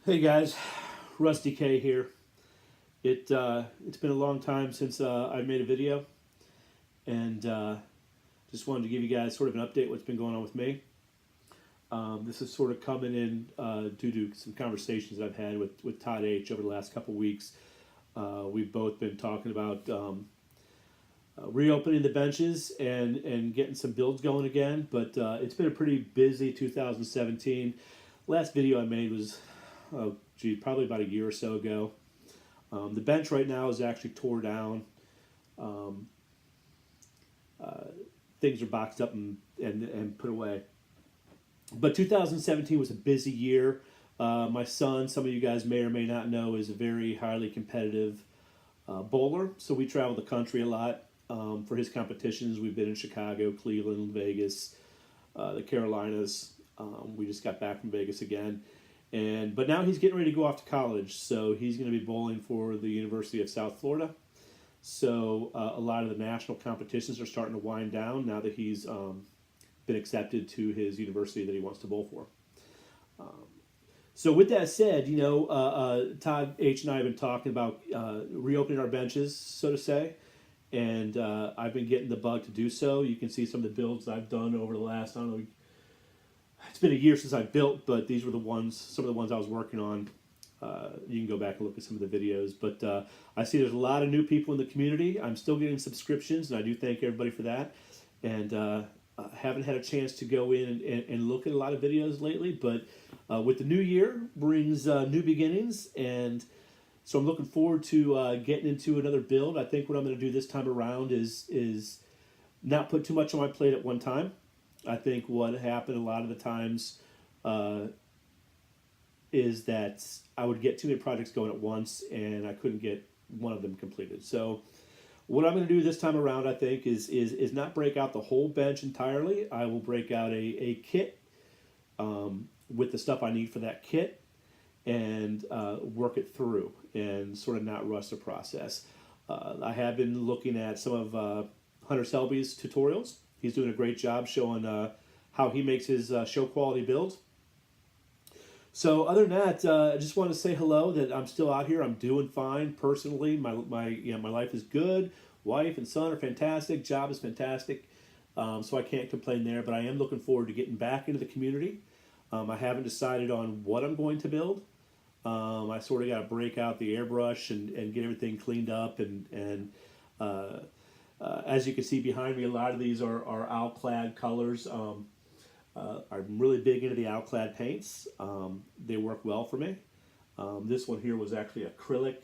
Hey guys, Rusty K here. It's been a long time since I made a video, and just wanted to give you guys sort of an update what's been going on with me. This is sort of coming in due to some conversations that I've had with Todd H over the last couple weeks. We've both been talking about reopening the benches and getting some builds going again, but it's been a pretty busy 2017. Last video I made was probably about a year or so ago. The bench right now is actually tore down. Um, Things are boxed up and put away. But 2017 was a busy year. My son, some of you guys may or may not know, is a very highly competitive bowler. So we travel the country a lot for his competitions. We've been in Chicago, Cleveland, Vegas, the Carolinas. We just got back from Vegas again. But now he's getting ready to go off to college, so he's going to be bowling for the University of South Florida. So a lot of the national competitions are starting to wind down now that he's been accepted to his university that he wants to bowl for. So with that said, Todd H and I have been talking about reopening our benches, so to say, and I've been getting the bug to do so. You can see some of the builds I've done over the last, I don't know, it's been a year since I built, but these were some of the ones I was working on. You can go back and look at some of the videos. But I see there's a lot of new people in the community. I'm still getting subscriptions, and I do thank everybody for that. And I haven't had a chance to go in and look at a lot of videos lately. But with the new year brings new beginnings, and so I'm looking forward to getting into another build. I think what I'm going to do this time around is not put too much on my plate at one time. I think what happened a lot of the times is that I would get too many projects going at once and I couldn't get one of them completed. So what I'm going to do this time around, I think, is not break out the whole bench entirely. I will break out a kit with the stuff I need for that kit and work it through and sort of not rush the process. I have been looking at some of Hunter Selby's tutorials. He's doing a great job showing how he makes his show quality builds. So other than that, I just want to say hello, that I'm still out here. I'm doing fine personally. My life is good. Wife and son are fantastic. Job is fantastic. So I can't complain there. But I am looking forward to getting back into the community. I haven't decided on what I'm going to build. I sort of got to break out the airbrush and get everything cleaned up and as you can see behind me, a lot of these are Alclad colors. I'm really big into the Alclad paints. They work well for me. This one here was actually acrylic,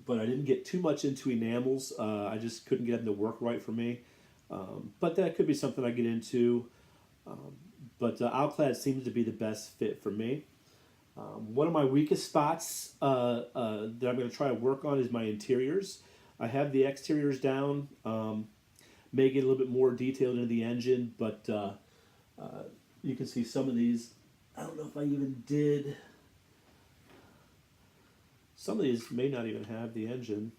but I didn't get too much into enamels. I just couldn't get them to work right for me. But that could be something I get into. But Alclad seems to be the best fit for me. One of my weakest spots that I'm going to try to work on is my interiors. I have the exteriors down, may get a little bit more detailed into the engine, but you can see some of these. I don't know if I even did. Some of these may not even have the engine.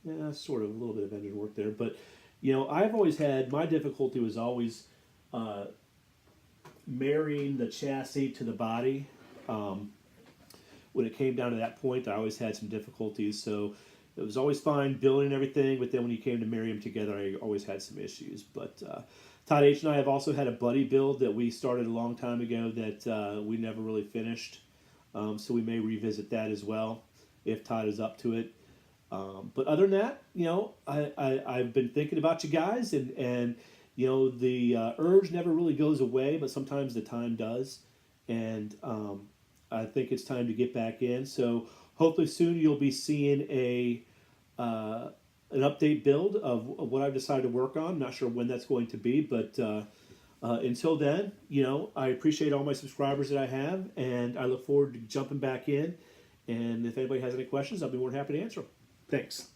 Yeah, sort of a little bit of engine work there. But, I've always had, my difficulty was always marrying the chassis to the body. When it came down to that point, I always had some difficulties. So it was always fine building everything, but then when you came to marry them together, I always had some issues. But Todd H and I have also had a buddy build that we started a long time ago that we never really finished. So we may revisit that as well if Todd is up to it. But other than that, I've been thinking about you guys, and the urge never really goes away, but sometimes the time does. And I think it's time to get back in. So hopefully soon you'll be seeing an update build of what I've decided to work on. Not sure when that's going to be, but until then, I appreciate all my subscribers that I have, and I look forward to jumping back in. And if anybody has any questions, I'll be more than happy to answer them. Thanks.